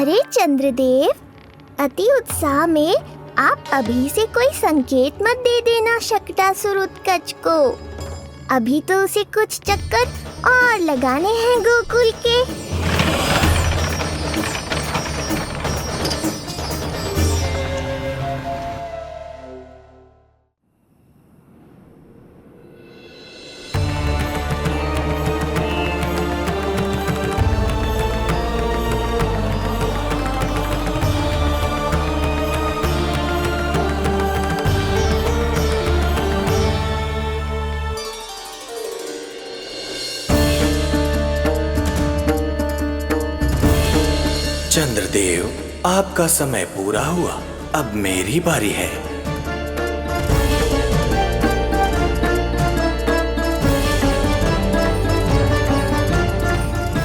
अरे चंद्रदेव, अति उत्साह में आप अभी से कोई संकेत मत दे देना शकटासुर उत्कच को। अभी तो उसे कुछ चक्कर और लगाने हैं गोकुल के। चंद्रदेव, आपका समय पूरा हुआ, अब मेरी बारी है।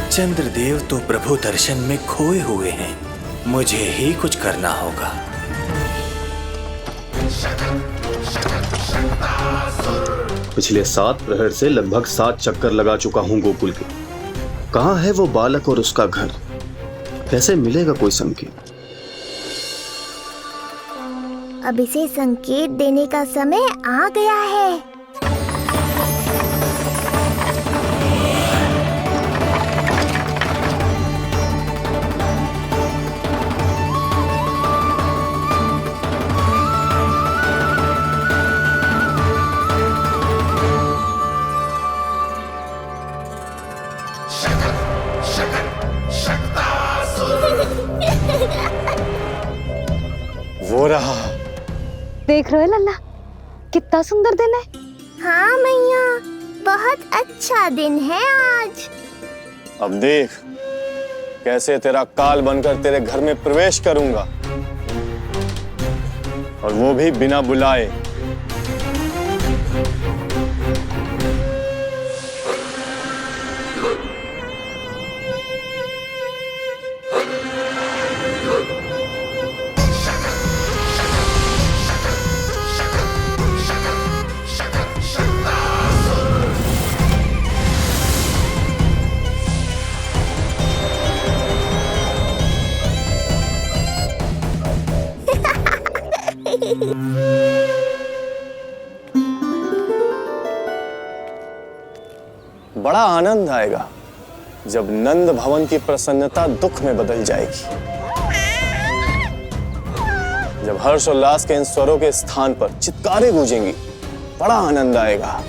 चंद्रदेव तो प्रभु दर्शन में खोए हुए हैं, मुझे ही कुछ करना होगा। पिछले 7 प्रहर से लगभग 7 चक्कर लगा चुका हूँ गोकुल के। कहाँ है वो बालक और उसका घर? कैसे मिलेगा कोई संकेत? अब इसे संकेत देने का समय आ गया है। वो रहा। देख रहे हो लल्ला, कितना सुंदर दिन है। हाँ मैया, बहुत अच्छा दिन है आज। अब देख कैसे तेरा काल बनकर तेरे घर में प्रवेश करूंगा, और वो भी बिना बुलाए। बड़ा आनंद आएगा जब नंद भवन की प्रसन्नता दुख में बदल जाएगी, जब हर्षोल्लास के इन स्वरों के स्थान पर चित्कारें गूंजेंगी। बड़ा आनंद आएगा।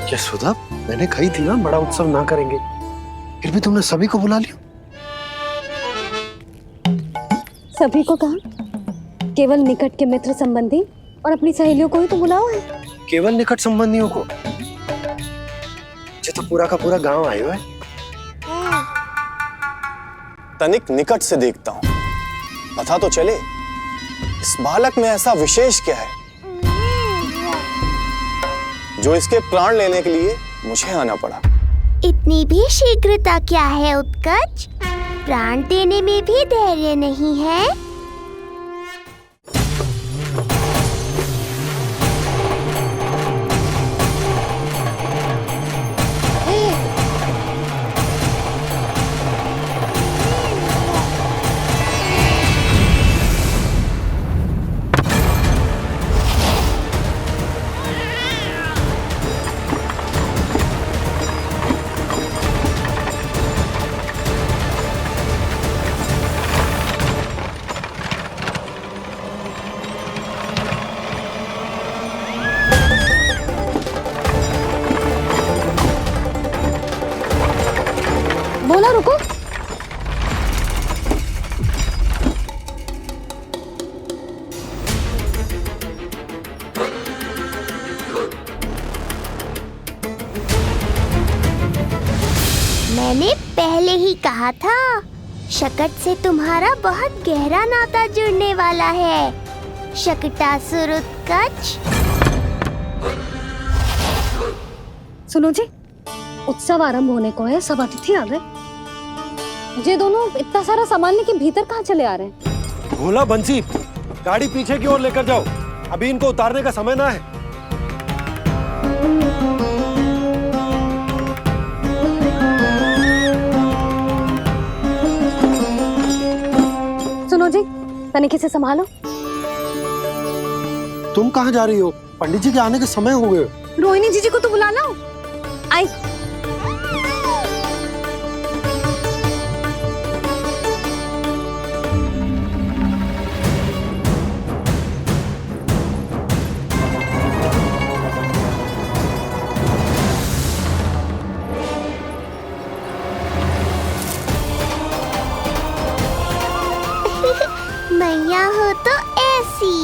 यशोदा, मैंने कही थी ना बड़ा उत्सव ना करेंगे, फिर भी तुमने सभी को बुला लिया। सभी को कहा? केवल निकट के मित्र संबंधी और अपनी सहेलियों को ही तो बुलाओ है। केवल निकट संबंधियों को? ये तो पूरा का पूरा गांव आयो है। तनिक निकट से देखता हूं, पता तो चले इस बालक में ऐसा विशेष क्या है जो इसके प्राण लेने के लिए मुझे आना पड़ा। इतनी भी शीघ्रता क्या है उत्कच? प्राण देने में भी धैर्य नहीं है। बोला रुको। मैंने पहले ही कहा था, शकट से तुम्हारा बहुत गहरा नाता जुड़ने वाला है। शकटासुर उत्कच। सुनो जी, उत्सव आरंभ होने को है, सब अतिथि आ गए। ये दोनों इतना सारा सामान लेके भीतर कहाँ चले आ रहे हैं? भोला बंसी, गाड़ी पीछे की ओर लेकर जाओ, अभी इनको उतारने का समय ना है। सुनो जी, तनिके से संभालो। तुम कहाँ जा रही हो? पंडित जी के आने के समय हो गए। रोहिणी जीजी को तो बुला लो। आई। मैया हो तो ऐसी।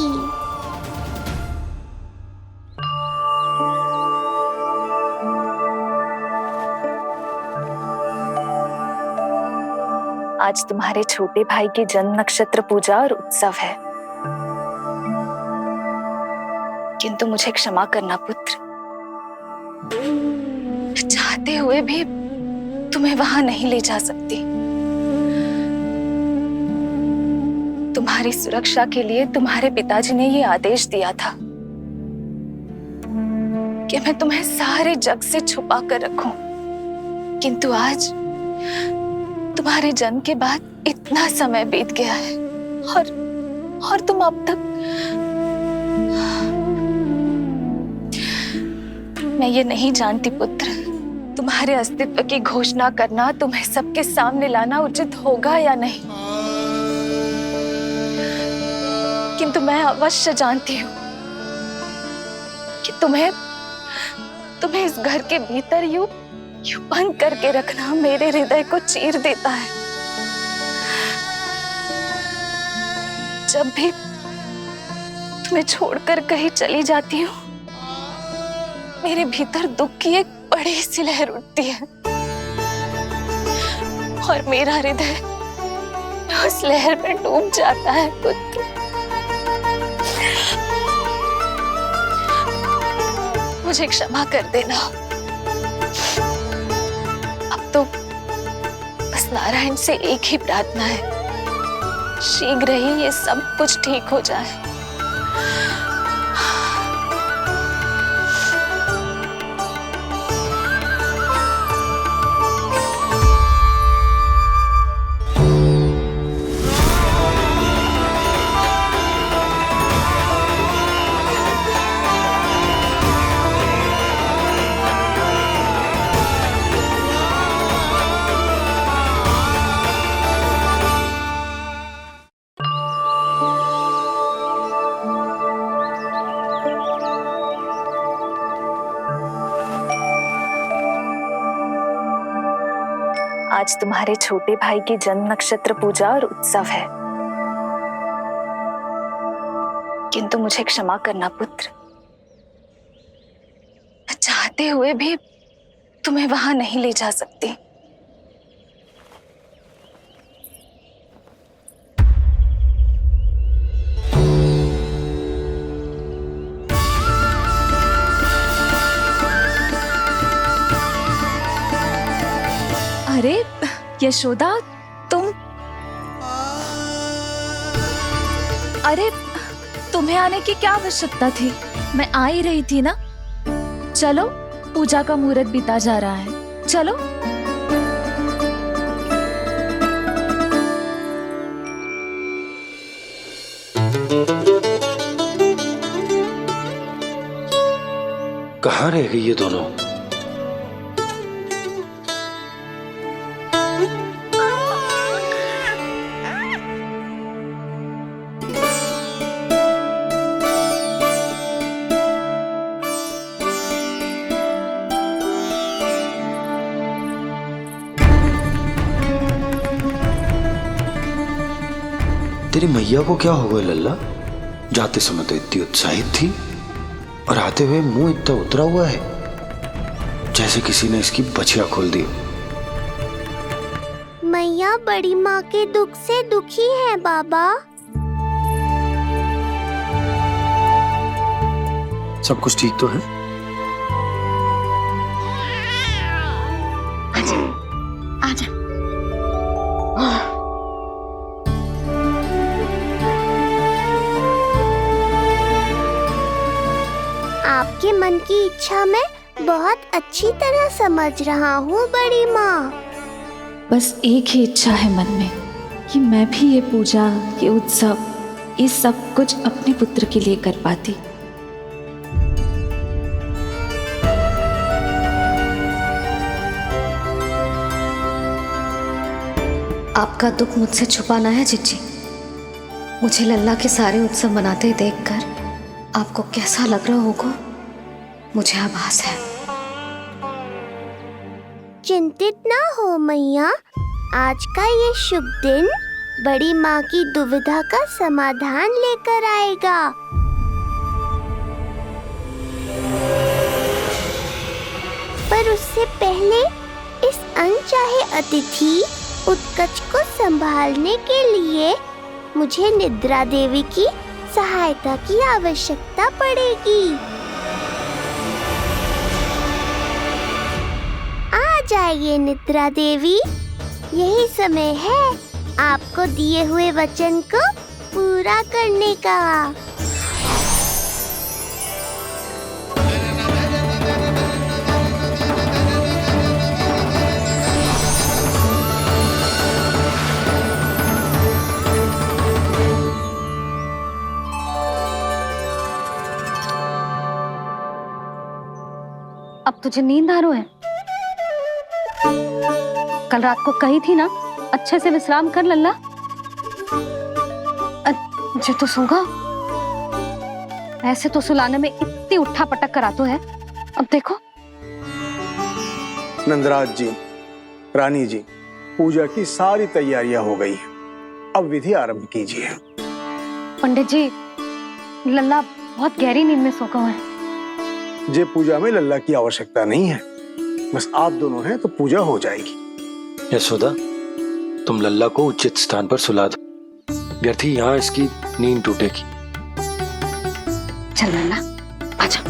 आज तुम्हारे छोटे भाई की जन्म नक्षत्र पूजा और उत्सव है, किंतु मुझे क्षमा करना पुत्र, चाहते हुए भी तुम्हें वहां नहीं ले जा सकती। तुम्हारी सुरक्षा के लिए तुम्हारे पिताजी ने ये आदेश दिया था कि मैं तुम्हें सारे जग से छुपा कर रखूं, किंतु आज तुम्हारे जन्म के बाद इतना समय बीत गया है और तुम अब तक। मैं ये नहीं जानती पुत्र, तुम्हारे अस्तित्व की घोषणा करना, तुम्हें सबके सामने लाना उचित होगा या नहीं, किंतु मैं अवश्य जानती हूँ कि तुम्हें इस घर के भीतर यूं बंद करके रखना मेरे हृदय को चीर देता है। जब भी तुम्हें छोड़कर कहीं चली जाती हूँ, मेरे भीतर दुख की एक बड़ी सी लहर उठती है और मेरा हृदय उस लहर में डूब जाता है पुत्र। मुझे क्षमा कर देना। अब तो बस नारायण से एक ही प्रार्थना है, शीघ्र ही ये सब कुछ ठीक हो जाए। आज तुम्हारे छोटे भाई की जन्म नक्षत्र पूजा और उत्सव है, किंतु मुझे क्षमा करना पुत्र, चाहते हुए भी तुम्हें वहां नहीं ले जा सकती। अरे यशोदा, तुम, अरे तुम्हें आने की क्या आवश्यकता थी? मैं आ ही रही थी ना। चलो, पूजा का मुहूर्त बीता जा रहा है, चलो। कहाँ रह गई ये दोनों? तेरी मैया को क्या हो गया लल्ला? जाते समय तो इतनी उत्साहित थी और आते हुए मुंह इतना उतरा हुआ है जैसे किसी ने इसकी बछिया खोल दी। मैया बड़ी माँ के दुख से दुखी है बाबा। सब कुछ ठीक तो है? आजा। मन की इच्छा मैं बहुत अच्छी तरह समझ रहा हूँ बड़ी माँ। बस एक ही इच्छा है मन में कि मैं भी ये पूजा, ये उत्सव, ये सब कुछ अपने पुत्र के लिए कर पाती। आपका दुख मुझसे छुपाना है जिज्जी। मुझे लल्ला के सारे उत्सव मनाते देखकर आपको कैसा लग रहा होगा मुझे आभास है। चिंतित ना हो मैया, आज का ये शुभ दिन बड़ी माँ की दुविधा का समाधान लेकर आएगा। पर उससे पहले इस अनचाहे अतिथि उत्कच को संभालने के लिए मुझे निद्रा देवी की सहायता की आवश्यकता पड़ेगी। आ जाइए निद्रा देवी, यही समय है आपको दिए हुए वचन को पूरा करने का। अब तुझे नींद आ रहा है? कल रात को कही थी ना अच्छे से विश्राम कर लल्ला। जो तो सोगा, ऐसे तो सुलाने में इतनी उठा पटक कर आतो है। अब देखो। नंदराज जी, रानी जी, पूजा की सारी तैयारियां हो गई हैं। अब विधि आरंभ कीजिए। पंडित जी, लल्ला बहुत गहरी नींद में सो गया है। जे पूजा में लल्ला की आवश्यकता नहीं है, बस आप दोनों हैं तो पूजा हो जाएगी। यशोदा, तुम लल्ला को उचित स्थान पर सुला दो, व्यर्थ ही यहाँ इसकी नींद टूटेगी। चल लल्ला, आजा।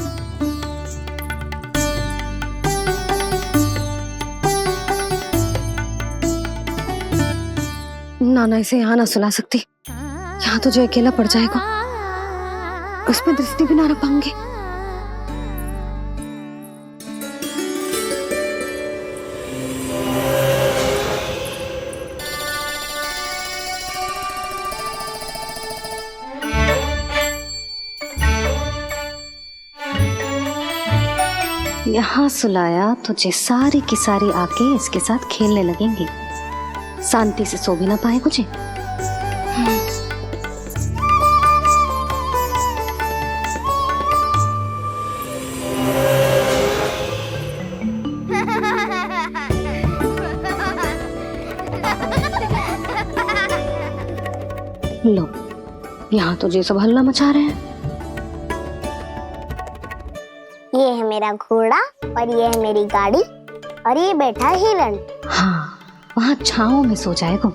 नाना इसे यहाँ ना सुला सकती, यहाँ तो जो अकेला पड़ जाएगा, उसमें दृष्टि भी ना रख पाऊंगी। यहाँ सुलाया तो जे सारी की सारी आके इसके साथ खेलने लगेंगी, शांति से सो भी ना पाए कुछ। लो, यहाँ तो जे सब हल्ला मचा रहे हैं। ये है मेरा घोड़ा और ये है मेरी गाड़ी और ये बैठा हिरण। हाँ, वहाँ छांव में सो जाएगा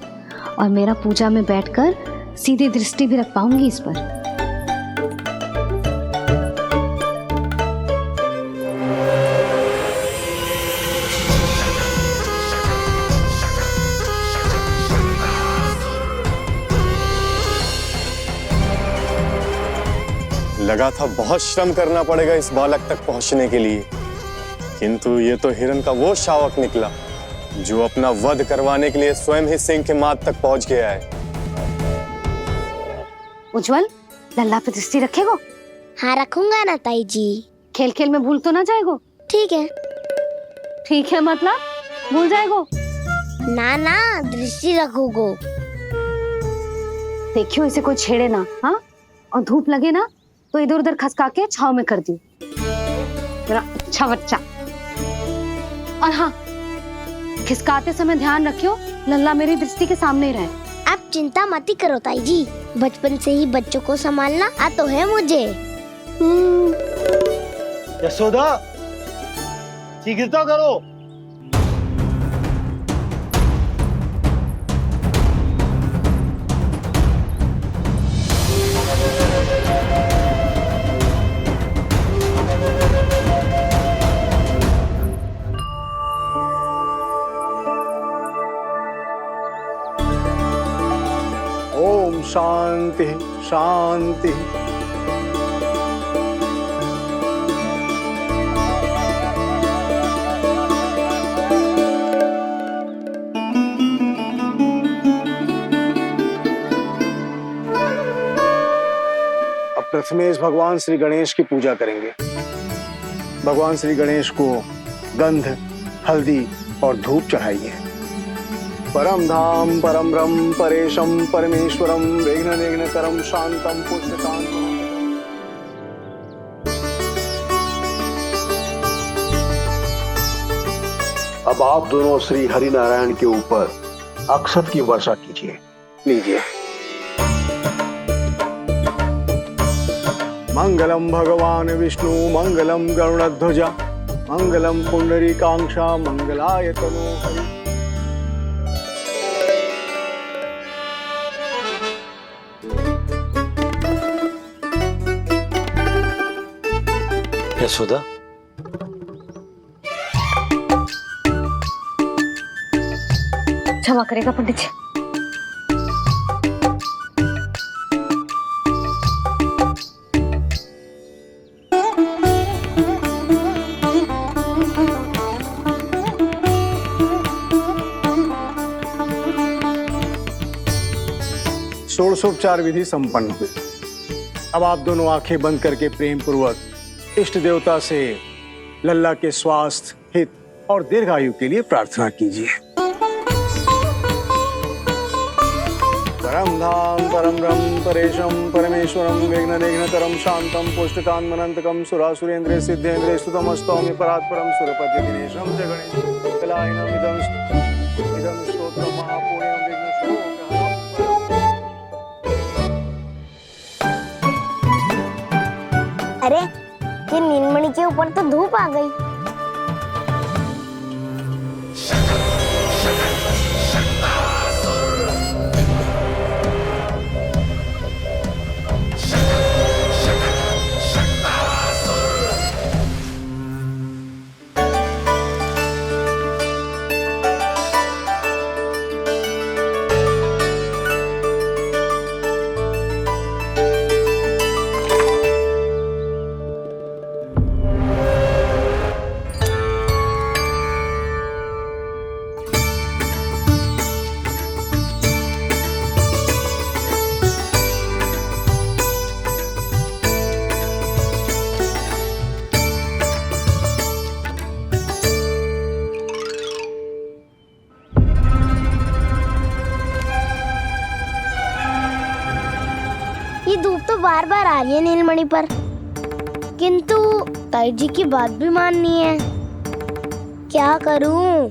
और मेरा पूजा में बैठकर सीधी दृष्टि भी रख पाऊंगी इस पर। लगा था बहुत श्रम करना पड़ेगा इस बालक तक पहुंचने के लिए, किंतु ये तो हिरण का वो शावक निकला जो अपना वध करवाने के लिए स्वयं ही सिंह के माथ तक पहुंच गया है। उज्जवल, लल्ला पे दृष्टि रखेगो? हाँ रखूंगा ना ताई जी। खेल खेल में भूल तो ना जाएगो? ठीक है। ठीक है मतलब भूल जाएगो? ना ना, दृष्टि रखोगो। देखियो इसे कोई छेड़े ना, हाँ? और धूप लगे ना तो इधर उधर खसका के छाव में कर दी। मेरा अच्छा बच्चा। और हाँ, खिसकाते समय ध्यान रखियो लल्ला मेरी दृष्टि के सामने ही रहे। आप चिंता मत करो ताई जी, बचपन से ही बच्चों को संभालना आता है मुझे। यशोदा, शीघ्रता करो। ओम शांति शांति। प्रथमेश भगवान श्री गणेश की पूजा करेंगे। भगवान श्री गणेश को गंध, हल्दी और धूप चढ़ाइए। परम धाम परम ब्रह्म परेशम परमेश्वरम विघ्न निघ्नकरम शांतम पुष्टकांतम। अब आप दोनों श्री हरि नारायण के ऊपर अक्षत की वर्षा कीजिए। लीजिए। मंगलम भगवान विष्णु मंगलम गरुड़ध्वजा मंगलम पुंडरीकांक्षा मंगलाय तनो हरि। यशोदा, क्षमा करेगा पंडित जी। षोडशोपचार विधि संपन्न हुई। अब आप दोनों आंखें बंद करके प्रेम पूर्वक इष्ट देवता से लल्ला के स्वास्थ्य, हित और दीर्घायु के लिए प्रार्थना कीजिए। परम धाम परम ब्रह्म परेशम परमेश्वरम विघ्न निघ्नकरम शांतम पुष्टकांतमनंतकम सुरासुरेंद्र सिद्धेंद्र स्तुतम स्तौम्य परात्परम सुरपति दिनेशम च गणेश कलायनम इदम स्तोत्रम महापुण्यम विघ्न शोकहरम। अरे ये नीलमणि के ऊपर तो धूप आ गई। ये धूप तो बार बार आ रही है नीलमणि पर, किंतु ताई जी की बात भी माननी है। क्या करूं?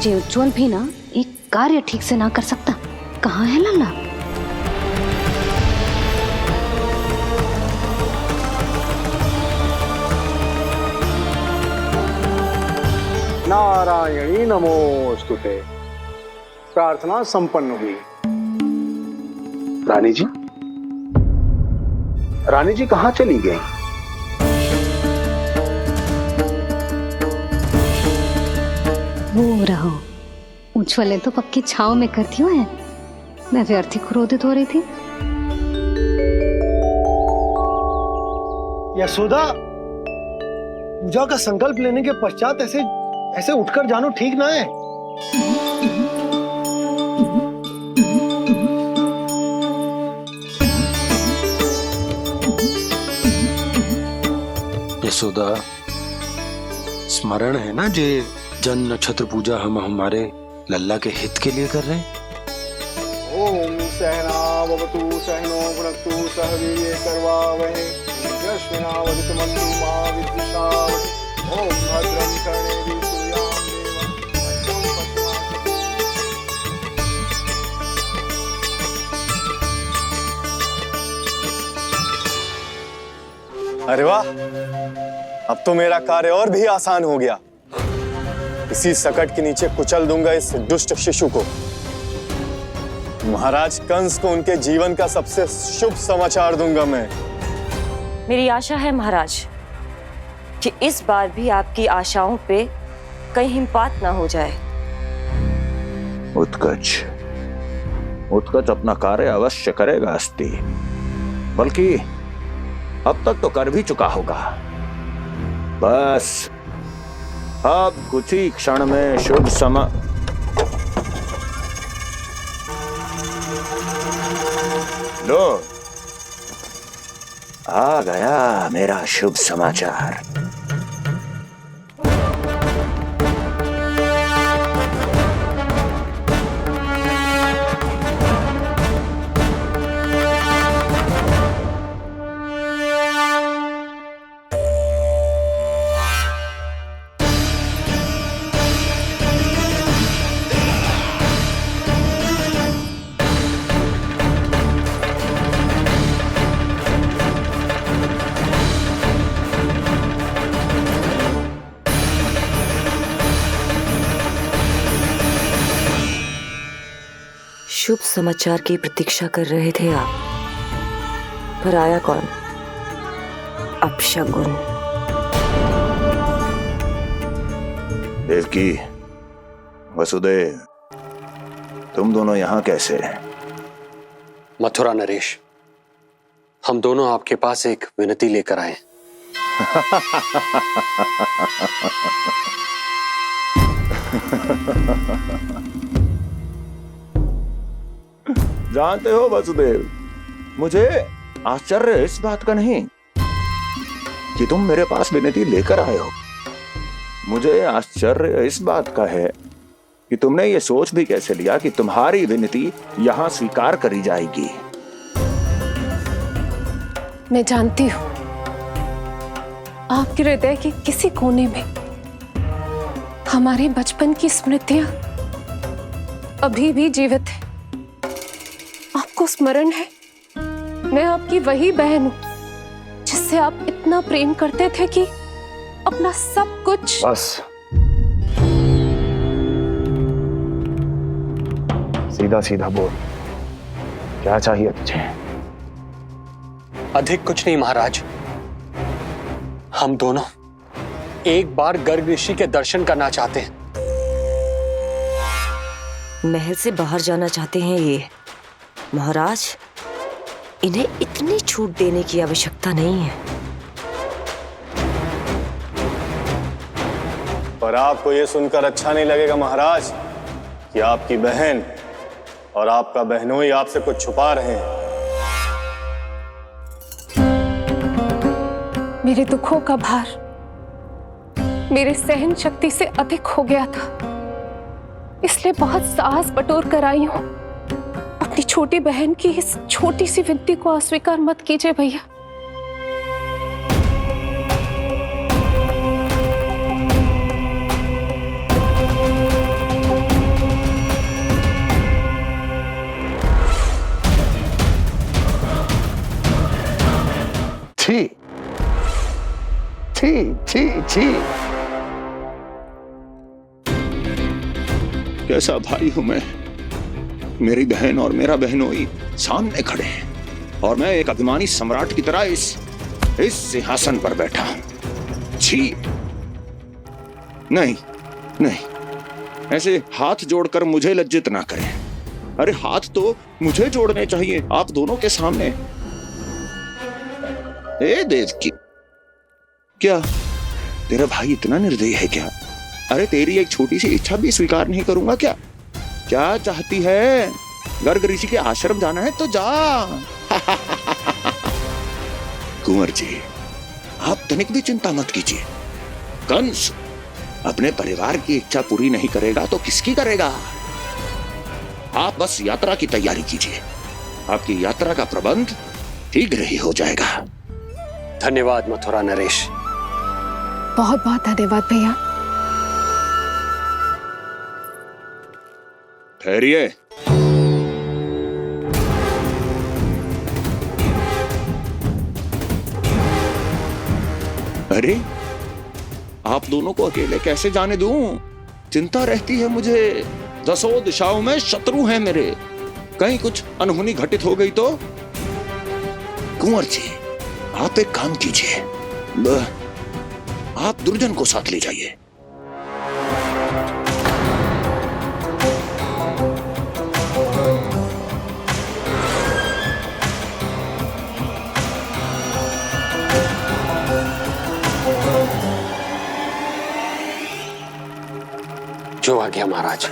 जे उज्जवल भी ना एक कार्य ठीक से ना कर सकता। कहाँ है लल्ला? नारायणी नमोस्तुते। प्रार्थना संपन्न हुई। रानी जी, रानी जी कहाँ चली गई? वो रहो, उज्जवल तो पक्की छाव में करती हूँ। मैं व्यर्थ ही क्रोधित हो रही थी। यशोदा, पूजा का संकल्प लेने के पश्चात ऐसे ऐसे उठकर जानो ठीक ना है। यशोदा, स्मरण है ना जे जन नक्षत्र पूजा हम हमारे लल्ला के हित के लिए कर रहे हैं। ओम सहनावतु सहनो भुनक्तु सह वीर्यं करवावहै यस्मिनावदितमस्तु मा विद्विषावहै। ओम भद्रं कर्णेभिः सूर्यां देवं भद्रं पश्चिमात्। अरे वाह, अब तो मेरा कार्य और भी आसान हो गया। इसी सकट के नीचे कुचल दूंगा इस दुष्ट शिशु को। महाराज कंस को उनके जीवन का सबसे शुभ समाचार दूंगा मैं। मेरी आशा है महाराज कि इस बार भी आपकी आशाओं पे कहीं हिमपात ना हो जाए। उत्कच अपना कार्य अवश्य करेगा अस्ति, बल्कि अब तक तो कर भी चुका होगा। बस अब कुछ ही क्षण में शुभ समय। लो, आ गया मेरा शुभ समाचार। शुभ समाचार की प्रतीक्षा कर रहे थे आप, पर आया कौन? अपशगुन। देवकी, वसुदेव, तुम दोनों यहाँ कैसे? मथुरा नरेश, हम दोनों आपके पास एक विनती लेकर आए। जानते हो वसुदेव, मुझे आश्चर्य इस बात का नहीं कि तुम मेरे पास विनती लेकर आए हो। मुझे आश्चर्य इस बात का है कि तुमने ये सोच भी कैसे लिया कि तुम्हारी विनती यहां स्वीकार करी जाएगी। मैं जानती हूँ आपके हृदय के किसी कोने में हमारे बचपन की स्मृतियां अभी भी जीवित है। आपको स्मरण है, मैं आपकी वही बहन हूं जिससे आप इतना प्रेम करते थे कि अपना सब कुछ। बस सीधा सीधा बोल, क्या चाहिए तुझे? अधिक कुछ नहीं महाराज, हम दोनों एक बार गर्ग ऋषि के दर्शन करना चाहते हैं। महल से बाहर जाना चाहते हैं ये। महाराज, इन्हें इतनी छूट देने की आवश्यकता नहीं है। पर आपको यह सुनकर अच्छा नहीं लगेगा महाराज कि आपकी बहन और आपका बहनोई आपसे कुछ छुपा रहे हैं। मेरे दुखों का भार मेरे सहन शक्ति से अधिक हो गया था, इसलिए बहुत साहस बटोर कर आई हूं। अपनी छोटी बहन की इस छोटी सी विनती को अस्वीकार मत कीजिए भैया। छी छी छी छी, कैसा भाई हूं मैं? मेरी बहन और मेरा बहनोई सामने खड़े हैं और मैं एक अभिमानी सम्राट की तरह इस सिंहासन पर बैठा हूं। छी! नहीं नहीं, ऐसे हाथ जोड़कर मुझे लज्जित ना करें। अरे हाथ तो मुझे जोड़ने चाहिए आप दोनों के सामने। ए देवकी, क्या तेरा भाई इतना निर्दयी है क्या? अरे तेरी एक छोटी सी इच्छा भी स्वीकार नहीं करूंगा क्या? क्या चाहती है? गर्ग ऋषि के आश्रम जाना है तो जा। कुंवर जी, आप तनिक भी चिंता मत कीजिए। कंस अपने परिवार की इच्छा पूरी नहीं करेगा तो किसकी करेगा? आप बस यात्रा की तैयारी कीजिए, आपकी यात्रा का प्रबंध शीघ्र ही हो जाएगा। धन्यवाद मथुरा नरेश। बहुत बहुत धन्यवाद भैया। ठहरिए। अरे आप दोनों को अकेले कैसे जाने दूं? चिंता रहती है मुझे। दसों दिशाओं में शत्रु हैं मेरे, कहीं कुछ अनहोनी घटित हो गई तो। कुंवर जी, आप एक काम कीजिए, आप दुर्जन को साथ ले जाइए। जो आ गया महाराज।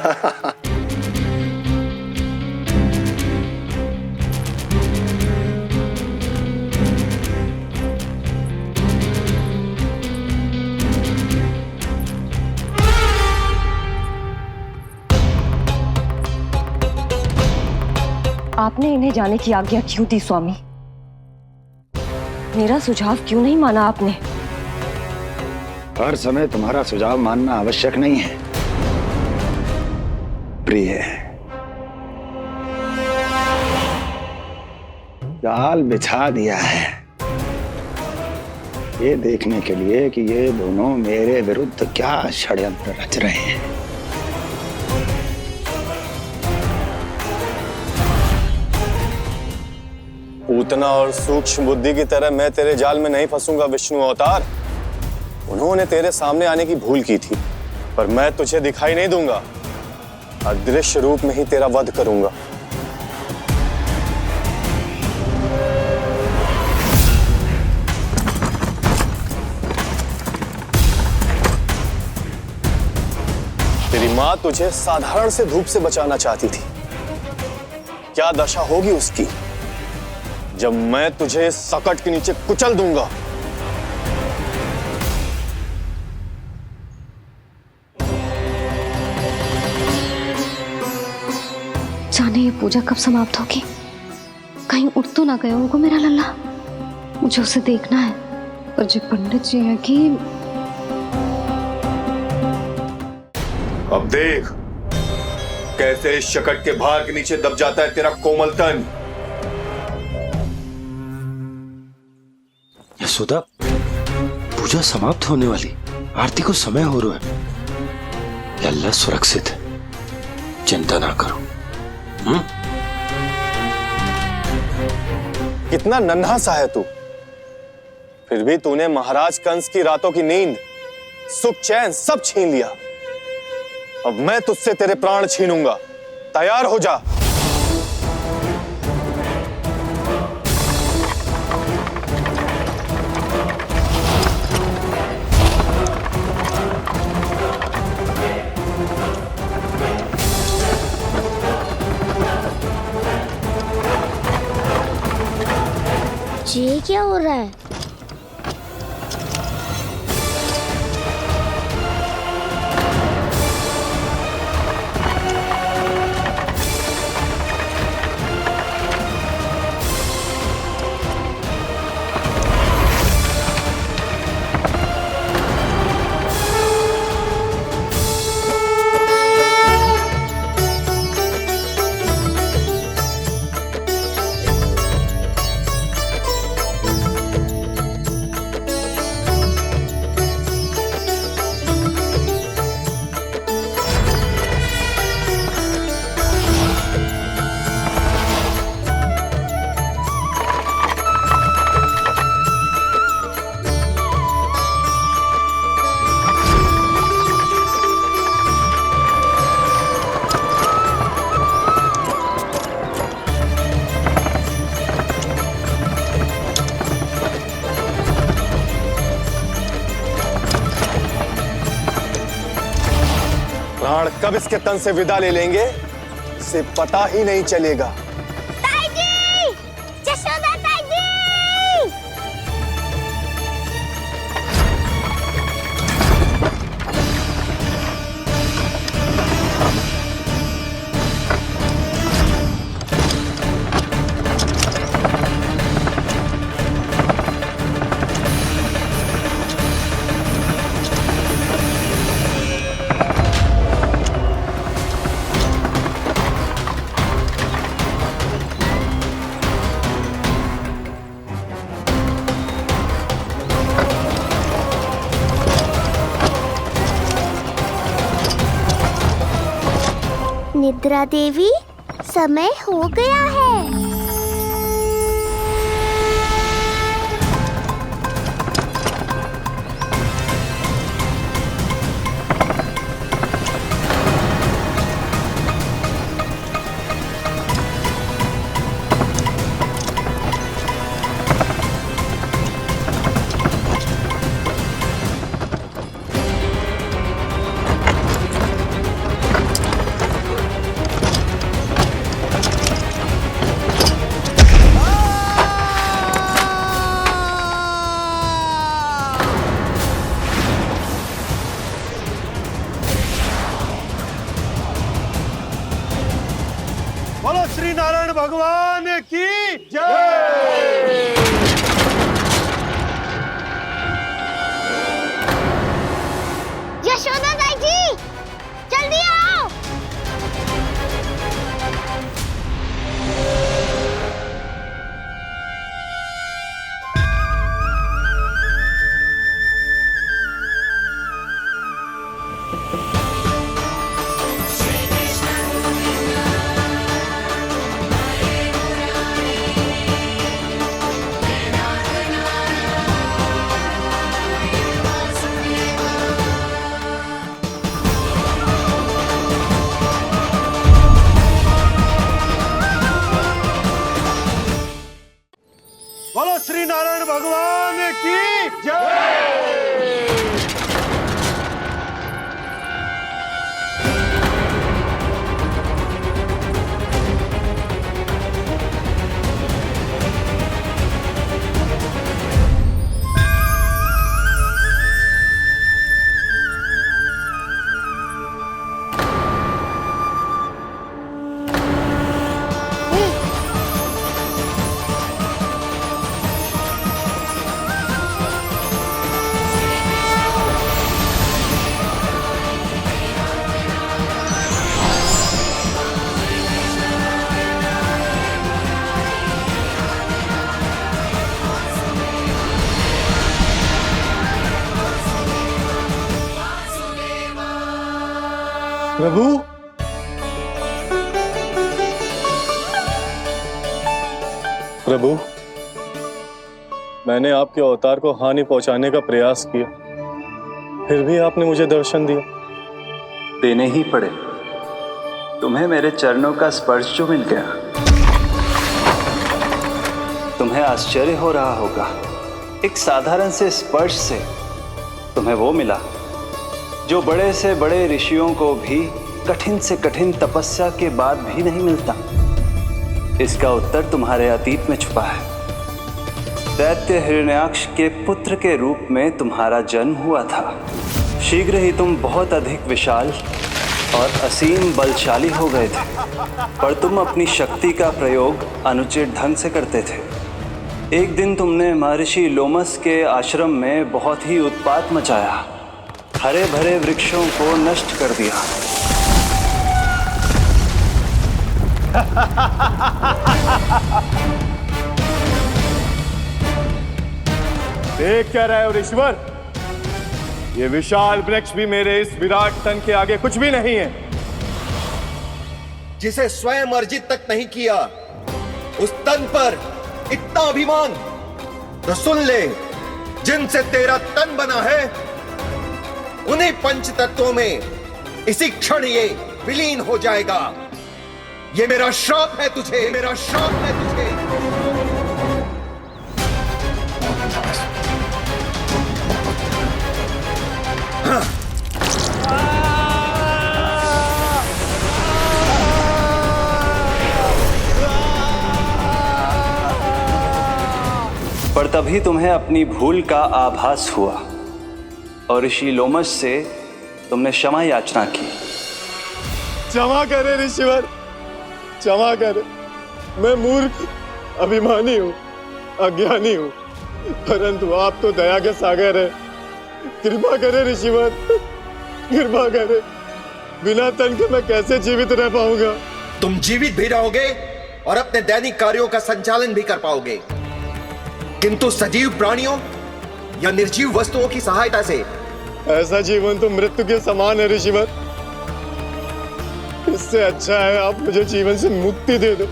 आपने इन्हें जाने की आज्ञा क्यों दी स्वामी? मेरा सुझाव क्यों नहीं माना आपने? हर समय तुम्हारा सुझाव मानना आवश्यक नहीं है प्रिय। जाल बिछा दिया है ये देखने के लिए कि ये दोनों मेरे विरुद्ध क्या षड्यंत्र रच रहे हैं। पूतना और सूक्ष्म बुद्धि की तरह मैं तेरे जाल में नहीं फंसूंगा विष्णु अवतार। उन्होंने तेरे सामने आने की भूल की थी, पर मैं तुझे दिखाई नहीं दूंगा। अदृश्य रूप में ही तेरा वध करूंगा। तेरी मां तुझे साधारण से धूप से बचाना चाहती थी। क्या दशा होगी उसकी जब मैं तुझे सकट के नीचे कुचल दूंगा। जाने ये पूजा कब समाप्त होगी? कहीं उठ तो ना गया होगा मेरा लल्ला। मुझे उसे देखना है। पर जो पंडित जी है कि अब देख कैसे इस शकट के भार के नीचे दब जाता है तेरा कोमल तन। यशोदा, पूजा समाप्त होने वाली, आरती को समय हो रहा है। लल्ला सुरक्षित है, चिंता ना करो। कितना नन्हा सा है तू, फिर भी तूने महाराज कंस की रातों की नींद, सुख चैन सब छीन लिया। अब मैं तुझसे तेरे प्राण छीनूंगा। तैयार हो जा। ये क्या हो रहा है? प्राण कब इसके तन से विदा ले लेंगे इसे पता ही नहीं चलेगा। ताई जी! जशोदा ताई जी! निद्रा देवी, समय हो गया है। बोलो श्री नारायण भगवान की जय। यशोदा दाई जी, जल्दी आओ। बोलो श्री नारायण भगवान की जय। प्रभु, प्रभु, मैंने आपके अवतार को हानि पहुंचाने का प्रयास किया, फिर भी आपने मुझे दर्शन दिया। देने ही पड़े। तुम्हें मेरे चरणों का स्पर्श जो मिल गया, तुम्हें आश्चर्य हो रहा होगा। एक साधारण से स्पर्श से तुम्हें वो मिला जो बड़े से बड़े ऋषियों को भी कठिन से कठिन तपस्या के बाद भी नहीं मिलता। इसका उत्तर तुम्हारे अतीत में छुपा है। दैत्य हिरण्याक्ष के पुत्र के रूप में तुम्हारा जन्म हुआ था। शीघ्र ही तुम बहुत अधिक विशाल और असीम बलशाली हो गए थे, पर तुम अपनी शक्ति का प्रयोग अनुचित ढंग से करते थे। एक दिन तुमने महर्षि लोमस के आश्रम में बहुत ही उत्पात मचाया, हरे भरे वृक्षों को नष्ट कर दिया। देख क्या रहे हो ऋषिवर? ये विशाल वृक्ष भी मेरे इस विराट तन के आगे कुछ भी नहीं है। जिसे स्वयं अर्जित तक नहीं किया, उस तन पर इतना अभिमान, तो सुन ले, जिनसे तेरा तन बना है उन्हीं पंच तत्वों में इसी क्षण ये विलीन हो जाएगा। ये मेरा श्राप है तुझे, मेरा श्राप है तुझे। पर तभी तुम्हें अपनी भूल का आभास हुआ और ऋषि लोमस से तुमने क्षमा याचना की। क्षमा करे ऋषिवर, क्षमा करे। मैं मूर्ख, अभिमानी हूँ, अज्ञानी हूँ, परंतु आप तो दया के सागर है। कृपा करे ऋषिवर, कृपा करे। बिना तन के मैं कैसे जीवित रह पाऊंगा? तुम जीवित भी रहोगे और अपने दैनिक कार्यों का संचालन भी कर पाओगे, किंतु सजीव प्राणियों या निर्जीव वस्तुओं की सहायता से। ऐसा जीवन तो मृत्यु के समान है ऋषिवर। इससे अच्छा है आप मुझे जीवन से मुक्ति दे दो।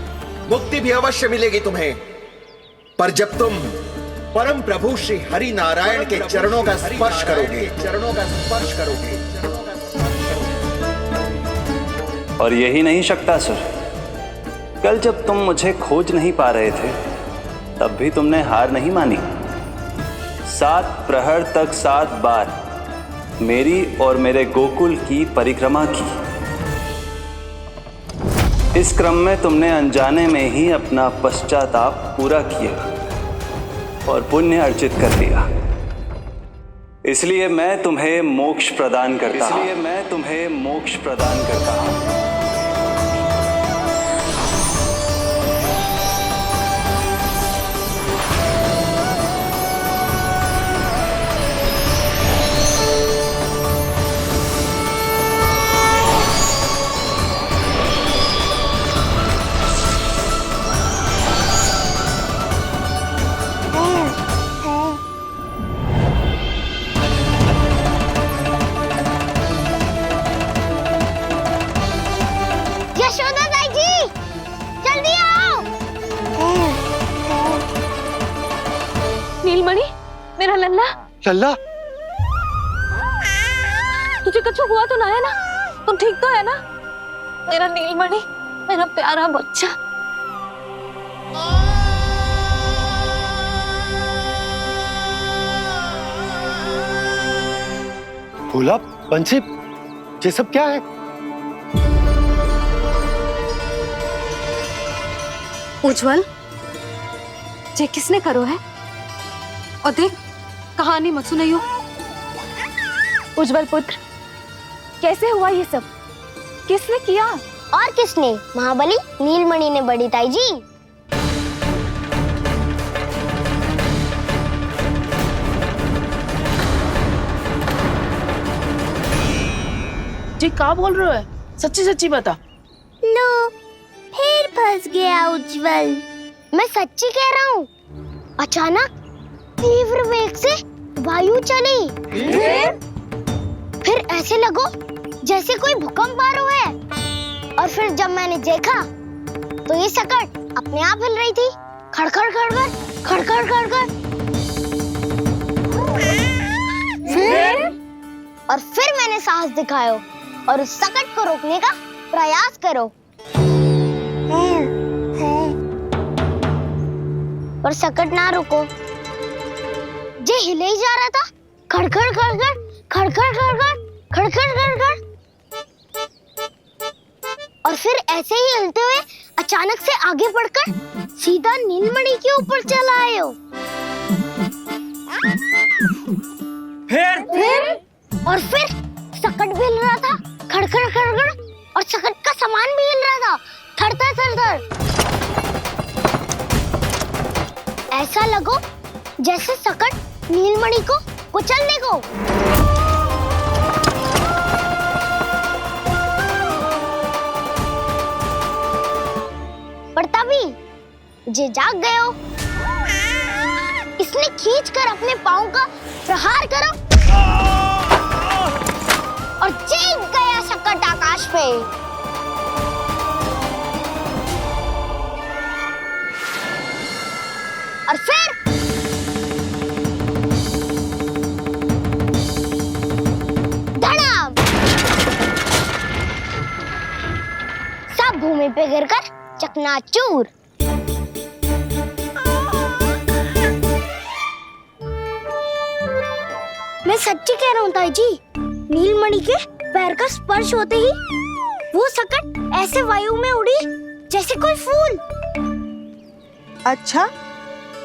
मुक्ति भी अवश्य मिलेगी तुम्हें, पर जब तुम परम प्रभु श्री हरि नारायण के चरणों का स्पर्श करोगे। और यही नहीं शक्तासुर, कल जब तुम मुझे खोज नहीं पा रहे थे तब भी तुमने हार नहीं मानी। 7 प्रहर तक 7 बार मेरी और मेरे गोकुल की परिक्रमा की। इस क्रम में तुमने अनजाने में ही अपना पश्चाताप पूरा किया और पुण्य अर्जित कर लिया। इसलिए मैं तुम्हें मोक्ष प्रदान करता हूं। यशोदा ताई जी, जल्दी आओ। नीलमणि, मेरा लल्ला। लल्ला, तुझे कुछ हुआ तो ना है ना? तुम ठीक तो है ना? मेरा नीलमणि, मेरा प्यारा बच्चा। भोला, बंसी, ये सब क्या है? उज्जवल, ये किसने करो है? और देख, कहानी मत सुनाइयो। उज्जवल पुत्र, कैसे हुआ ये सब? किसने किया? और किसने? महाबली नीलमणि ने, बड़ी ताई जी। जी क्या बोल रहे हो है? सच्ची सच्ची बता। लो, फिर फंस गया उज्जवल। मैं सच्ची कह रहा हूँ। अचानक तीव्र वेग से वायु चली। फिर ऐसे लगो जैसे कोई भूकंप आ रहा है। और फिर जब मैंने देखा तो ये सकट अपने आप हिल रही थी, खड़खड़ खड़खड़ खड़खड़ खड़खड़। फिर मैंने साहस दिखाया और उस सकट को रोकने का प्रयास करो। पर सकट ना रुको, जे हिले ही जा रहा था, खड़खड़ खड़खड़ खड़खड़ खड़खड़ खड़खड़ खड़खड़। और फिर ऐसे ही हिलते हुए अचानक से आगे बढ़कर सीधा नीलमणि के ऊपर चला आए हो। और फिर सकट भी हिल रहा था, खड़खड़ खड़खड़, और सकट का सामान भी हिल रहा था, थरथर थरथर। ऐसा लगो जैसे सकट नीलमणि को कुचलने को। पर तभी जे जाग गए हो, इसने खींचकर अपने पांव का प्रहार करो और चीख गया सकट आकाश पे। और फिर धड़ाम, सब भूमि पे गिरकर चकनाचूर। मैं सच्ची कह रहा हूँ ताई जी, नीलमणि के पैर का स्पर्श होते ही वो सकट ऐसे वायु में उड़ी जैसे कोई फूल। अच्छा,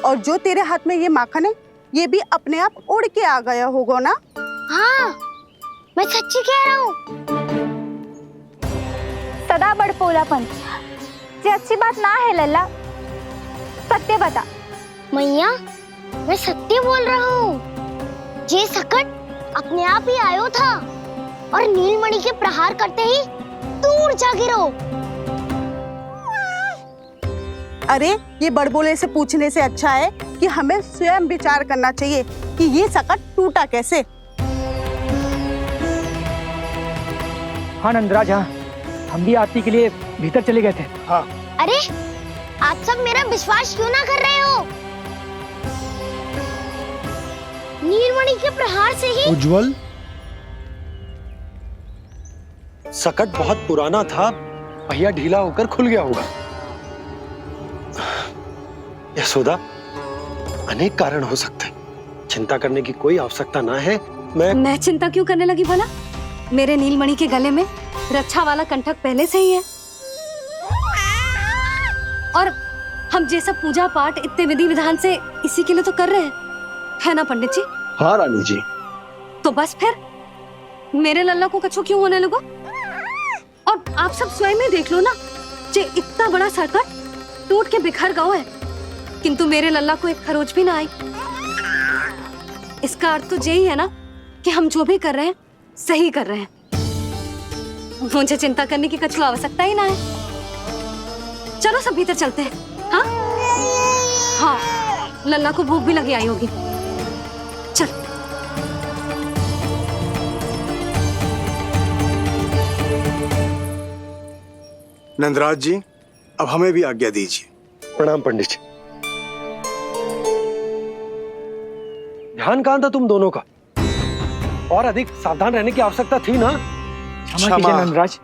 और जो तेरे हाथ में ये माखन है, ये भी अपने आप उड़ के आ गया होगा ना? हाँ, मैं सच्ची कह रहा हूँ। सदा बड़पोलापन, ये अच्छी बात ना है लल्ला। सत्य बता। मैया, मैं सत्य बोल रहा हूँ। ये सकट अपने आप ही आयो था और नीलमणि के प्रहार करते ही दूर जा गिरो। अरे, ये बड़बोले से पूछने से अच्छा है कि हमें स्वयं विचार करना चाहिए कि ये सकट टूटा कैसे। हाँ नंदराज, हाँ, हम भी आरती के लिए भीतर चले गए थे। हाँ। अरे आप सब मेरा विश्वास क्यों ना कर रहे हो? नीलमणि के प्रहार से ही उज्जवल, सकट बहुत पुराना था, पहिया ढीला होकर खुल गया होगा। यशोदा, अनेक कारण हो सकते हैं, चिंता करने की कोई आवश्यकता ना है। मैं चिंता क्यों करने लगी भला? मेरे नीलमणि के गले में रक्षा वाला कंठक पहले से ही है, और हम जैसा पूजा पाठ इतने विधि विधान से इसी के लिए तो कर रहे हैं, है ना पंडित जी? हाँ रानी जी। तो बस फिर मेरे लल्ला को कछु क्यों होने लगा? और आप सब स्वयं ही देख लो ना, जे इतना बड़ा संकट टूट के बिखर गया है, किंतु मेरे लल्ला को एक खरोच भी ना आई। इसका अर्थ तो यही है ना कि हम जो भी कर रहे हैं सही कर रहे हैं। मुझे चिंता करने की कछु आवश्यकता ही ना है। चलो सब भीतर चलते हैं। हाँ हाँ, लल्ला को भूख भी लगी आई होगी। चल। नंदराज जी, अब हमें भी आज्ञा दीजिए। प्रणाम पंडित जी। ध्यान कहाँ था तुम दोनों का? और अधिक सावधान रहने की आवश्यकता थी ना। क्षमा कीजिए नंदराज।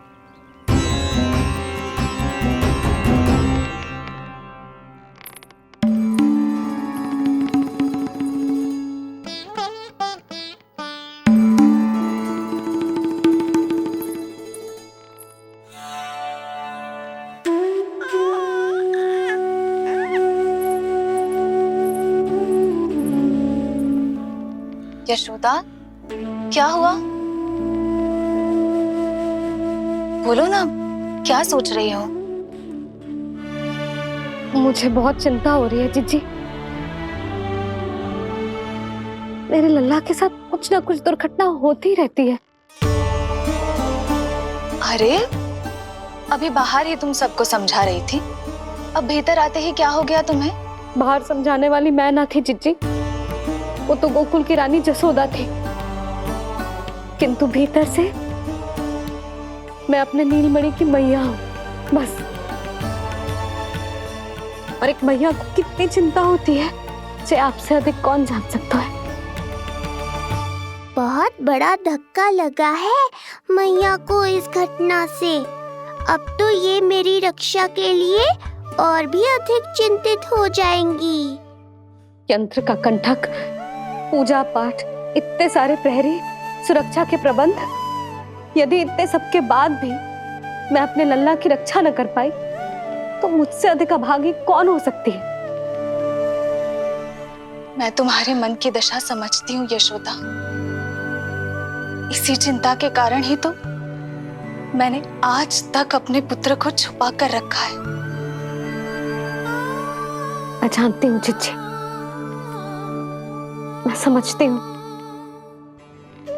यशोदा, क्या हुआ? बोलो ना, क्या सोच रही हो? मुझे बहुत चिंता हो रही है जीजी। मेरे लल्ला के साथ कुछ ना कुछ दुर्घटना होती रहती है। अरे, अभी बाहर ही तुम सबको समझा रही थी, अब भीतर आते ही क्या हो गया तुम्हें? बाहर समझाने वाली मैं ना थी जीजी, वो तो गोकुल की रानी जसोदा थी, किंतु भीतर से मैं अपने नीलमणि की मैया हूँ, बस। और एक मैया को कितनी चिंता होती है, से आपसे अधिक कौन जान सकता है। बहुत बड़ा धक्का लगा है मैया को इस घटना से। अब तो ये मेरी रक्षा के लिए और भी अधिक चिंतित हो जाएंगी। यंत्र का कंठक, पूजा पाठ, इतने सारे प्रहरी, सुरक्षा के प्रबंध, यदि इतने सबके बाद भी मैं अपने लल्ला की रक्षा न कर पाई तो मुझसे अधिक अभागी कौन हो सकती है? मैं तुम्हारे मन की दशा समझती हूँ यशोदा। इसी चिंता के कारण ही तो मैंने आज तक अपने पुत्र को छुपा कर रखा है। मैं जानती हूँ जीजी, मैं समझती हूँ।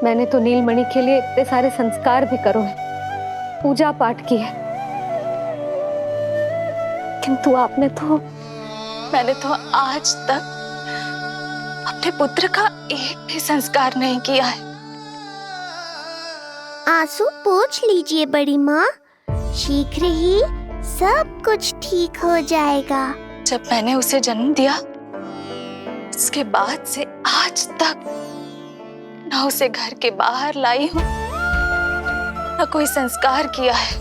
मैंने तो नीलमणि के लिए इतने सारे संस्कार भी करो है, पूजा पाठ की है, किंतु मैंने तो आज तक अपने पुत्र का एक भी संस्कार नहीं किया है। आंसू पोंछ लीजिए बड़ी माँ, शीघ्र ही सब कुछ ठीक हो जाएगा। जब मैंने उसे जन्म दिया, उसके बाद से आज तक न उसे घर के बाहर लाई हूँ, न कोई संस्कार किया है।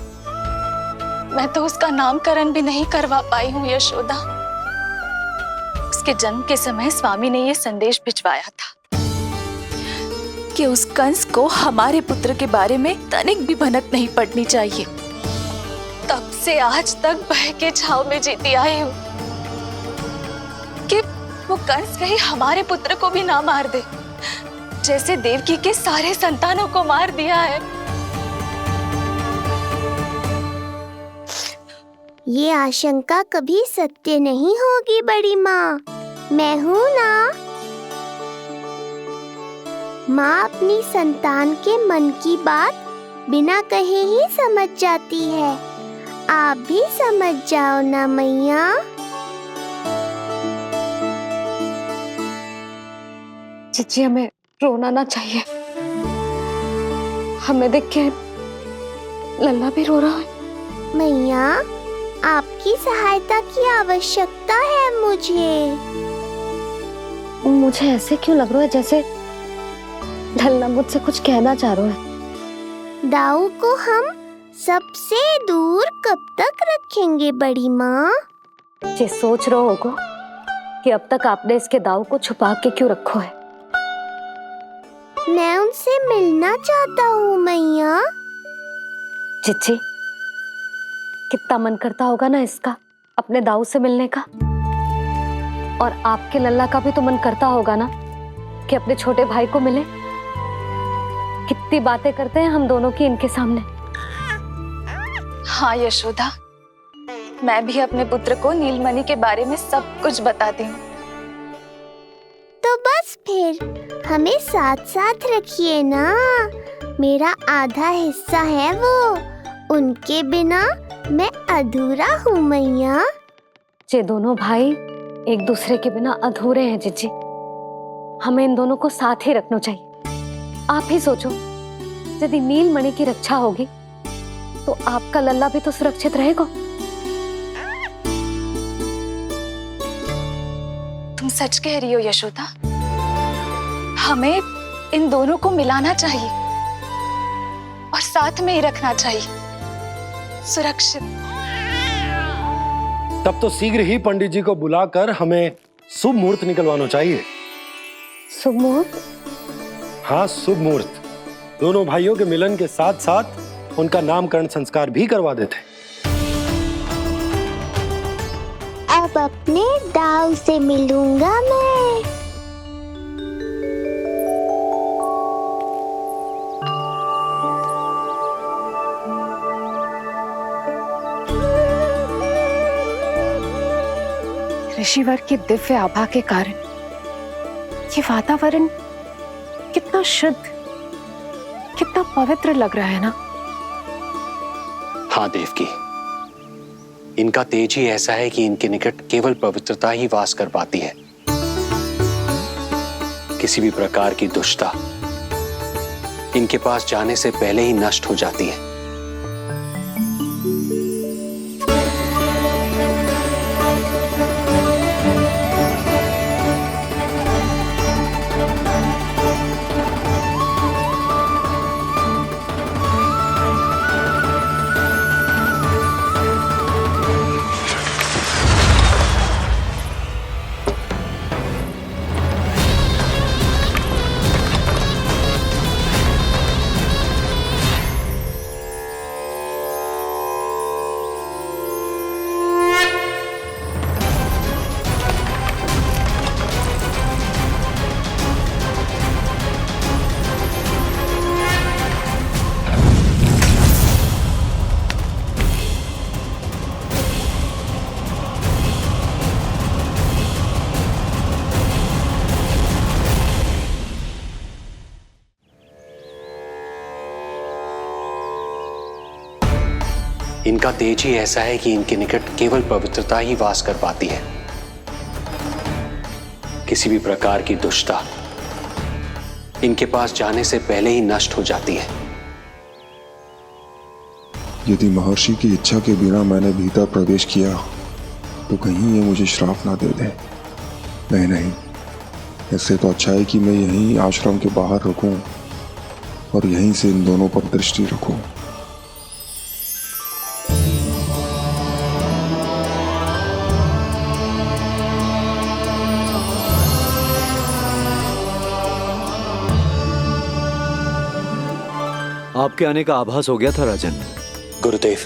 मैं तो उसका नामकरण भी नहीं करवा पाई हूँ यशोदा। उसके जन्म के समय स्वामी ने यह संदेश भिजवाया था कि उस कंस को हमारे पुत्र के बारे में तनिक भी भनक नहीं पड़नी चाहिए। तब से आज तक भय के छाव में जीती आई हूँ कि वो कंस कहीं हमारे पुत्र को भी ना मार दे, जैसे देवकी के सारे संतानों को मार दिया है। ये आशंका कभी सत्य नहीं होगी बड़ी माँ, मैं हूँ ना। माँ अपनी संतान के मन की बात बिना कहे ही समझ जाती है। आप भी समझ जाओ ना मैया। जीजी, हमें रोना ना चाहिए। हमें देख के लल्ला भी रो रहा है। मैया, आपकी सहायता की आवश्यकता है मुझे। मुझे ऐसे क्यों लग रहा है जैसे ढलना मुझसे कुछ कहना चाह रहा है। दाऊ को हम सबसे दूर कब तक रखेंगे बड़ी माँ? ये सोच रहे होगो कि अब तक आपने इसके दाऊ को छुपा के क्यों रखो है। मैं उनसे मिलना चाहता हूँ मैया। चिच्ची, कितना मन करता होगा ना इसका अपने दाऊ से मिलने का। और आपके लल्ला का भी तो मन करता होगा ना कि अपने छोटे भाई को मिले। कितनी बातें करते हैं हम दोनों की इनके सामने। हाँ यशोदा, मैं भी अपने पुत्र को नीलमणि के बारे में सब कुछ बताती हूँ। तो बस फिर हमें साथ साथ रखिए ना। मेरा आधा हिस्सा है वो, उनके बिना मैं अधूरा हूँ मैया। ये दोनों भाई एक दूसरे के बिना अधूरे हैं जिज्जी। हमें इन दोनों को साथ ही रखना चाहिए। आप ही सोचो, यदि नीलमणि की रक्षा होगी तो आपका लल्ला भी तो सुरक्षित रहेगा। तुम सच कह रही हो यशोदा, हमें इन दोनों को मिलाना चाहिए और साथ में ही रखना चाहिए, सुरक्षित। तब तो शीघ्र ही पंडित जी को बुलाकर हमें शुभ मुहूर्त निकलवाना चाहिए। शुभ मुहूर्त? हाँ, शुभ मुहूर्त। दोनों भाइयों के मिलन के साथ साथ उनका नामकरण संस्कार भी करवा देते। अब अपने दाऊ से मिलूंगा मैं। ऋषिवर की दिव्य आभा के कारण ये वातावरण कितना शुद्ध, कितना पवित्र लग रहा है ना। हाँ देवकी, इनका तेज ही ऐसा है कि इनके निकट केवल पवित्रता ही वास कर पाती है। किसी भी प्रकार की दुष्टता इनके पास जाने से पहले ही नष्ट हो जाती है। इनका तेज ही ऐसा है कि इनके निकट केवल पवित्रता ही वास कर पाती है। किसी भी प्रकार की दुष्टता इनके पास जाने से पहले ही नष्ट हो जाती है। यदि महर्षि की इच्छा के बिना मैंने भीतर प्रवेश किया तो कहीं ये मुझे श्राप ना दे दे। नहीं, इससे तो अच्छा है कि मैं यहीं आश्रम के बाहर रुकूं और यहीं से इन दोनों पर दृष्टि रखूं। आपके आने का आभास हो गया था राजन। गुरुदेव,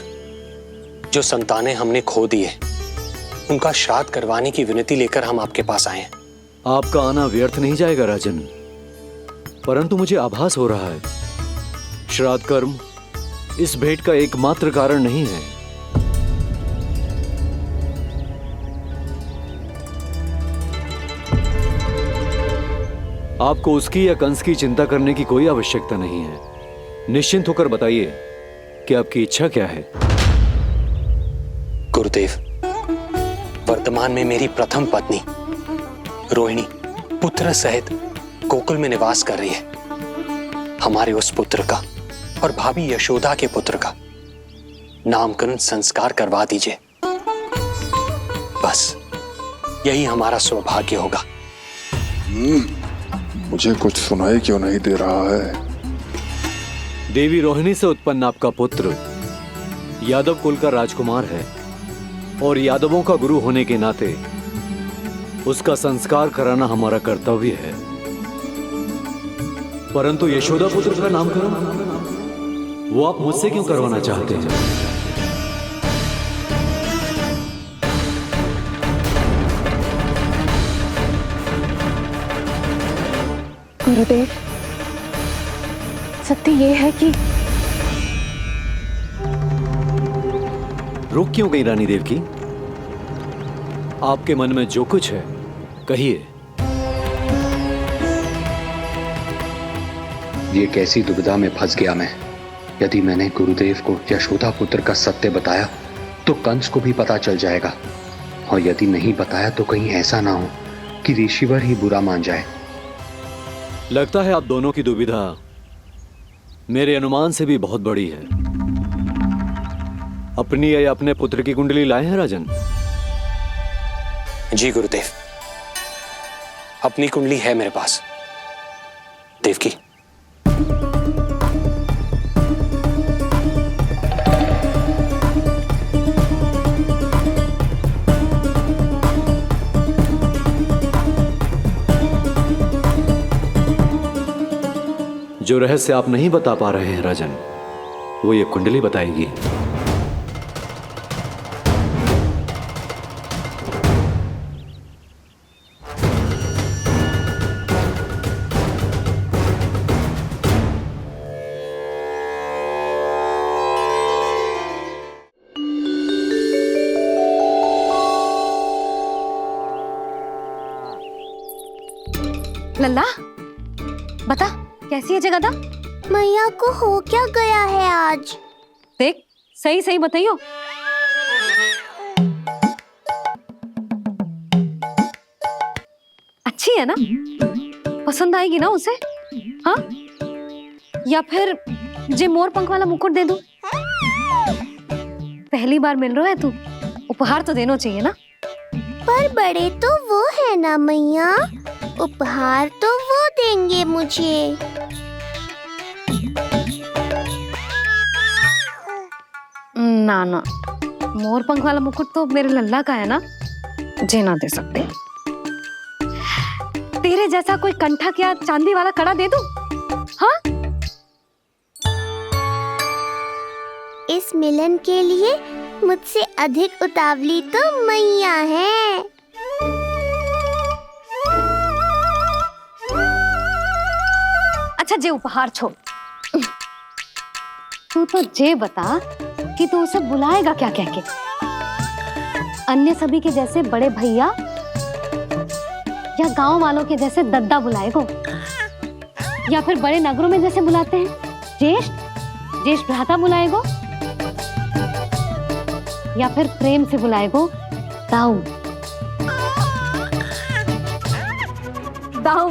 जो संतानें हमने खो दी है उनका श्राद्ध करवाने की विनती लेकर हम आपके पास आए हैं। आपका आना व्यर्थ नहीं जाएगा राजन, परंतु मुझे आभास हो रहा है श्राद्ध कर्म इस भेंट का एकमात्र कारण नहीं है। आपको उसकी या कंस की चिंता करने की कोई आवश्यकता नहीं है। निश्चिंत होकर बताइए कि आपकी इच्छा क्या है। गुरुदेव, वर्तमान में मेरी प्रथम पत्नी रोहिणी पुत्र सहित गोकुल में निवास कर रही है। हमारे उस पुत्र का और भाभी यशोदा के पुत्र का नामकरण संस्कार करवा दीजिए। बस यही हमारा सौभाग्य होगा। मुझे कुछ सुनाई क्यों नहीं दे रहा है? देवी रोहिणी से उत्पन्न आपका पुत्र यादव कुल का राजकुमार है और यादवों का गुरु होने के नाते उसका संस्कार कराना हमारा कर्तव्य है। परंतु यशोदा पुत्र का नामकरण वो आप मुझसे क्यों करवाना चाहते हैं? गुरुदेव, सत्य ये है कि रुक क्यों गई रानी देवकी? आपके मन में जो कुछ है कहिए। ये कैसी दुविधा में फंस गया मैं। यदि मैंने गुरुदेव को यशोदा पुत्र का सत्य बताया तो कंस को भी पता चल जाएगा, और यदि नहीं बताया तो कहीं ऐसा ना हो कि ऋषिवर ही बुरा मान जाए। लगता है आप दोनों की दुविधा मेरे अनुमान से भी बहुत बड़ी है। अपनी या अपने पुत्र की कुंडली लाए हैं राजन? जी गुरुदेव, अपनी कुंडली है मेरे पास। देवकी, जो रहस्य आप नहीं बता पा रहे हैं राजन, वो ये कुंडली बताएगी। लल्ला, बता कैसी है जगदा? मैया को हो क्या गया है आज? देख, सही सही बताइयो। अच्छी है ना? पसंद आएगी ना उसे? हाँ? या फिर जे मोर पंख वाला मुकुट दे दूं? पहली बार मिल रहा है तू, उपहार तो देना चाहिए ना? पर बड़े तो वो है ना मैया, उपहार तो वो देंगे मुझे। ना ना, मोर पंख वाला मुकुट तो मेरे लल्ला का है ना, जे ना दे सकते। तेरे जैसा कोई कंठक या चांदी वाला कड़ा दे दूं? हाँ? इस मिलन के लिए मुझसे अधिक उतावली तो मैया है। अच्छा, जे उपहार छोड़, तू तो जे बता कि तू उसे बुलाएगा क्या कह के? अन्य सभी के जैसे बड़े भैया या गांव वालों के जैसे दद्दा बुलाएगो, या फिर बड़े नगरों में जैसे बुलाते हैं ज्येष्ठ भ्राता बुलाएगो, या फिर प्रेम से बुलाएगो दाऊ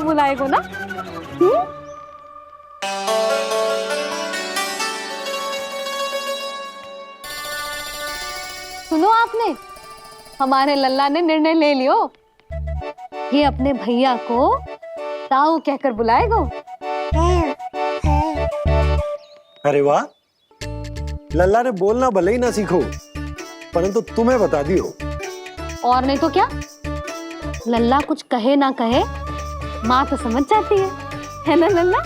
बुलाएगो ना? सुनो आपने, हमारे लल्ला ने निर्णय ले लियो, ये अपने भैया को ताऊ कहकर बुलाएगो। अरे वाह, लल्ला ने बोलना भले ही ना सीखो, परंतु तुम्हें बता दियो। और नहीं तो क्या, लल्ला कुछ कहे ना कहे माँ तो समझ जाती है ना लल्ला?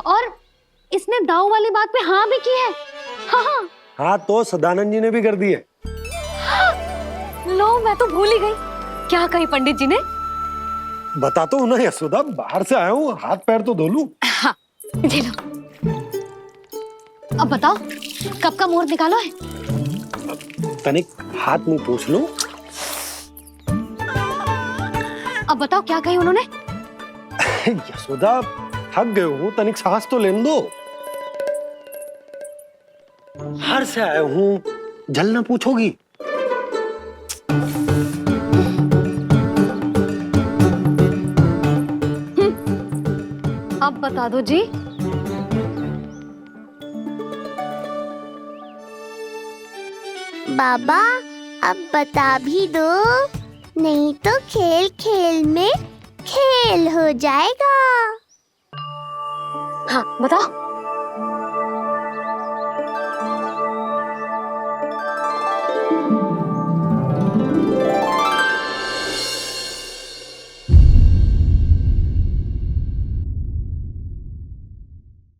और इसने दाऊ वाली बात पे हाँ भी की है। हाँ, हाँ तो सदानंद जी ने भी कर दी है। लो, मैं तो भूल ही गई। क्या कही पंडित जी ने? बता तो ना यशोदा, बाहर से आया हूँ, हाथ पैर तो धो लूं। हाँ, ये लो। अब बताओ, कब का मुहूर्त निकालो है? तनिक हाथ मुंह पूछ लूं। अब बताओ क्या कही उन्होंने? यशोदा, थक गए हूँ, तनिक सांस तो लेने दो। बाहर से आया हूँ, जल ना पूछोगी? अब बता दो जी। बाबा अब बता भी दो, नहीं तो खेल खेल में खेल हो जाएगा। हाँ बताओ।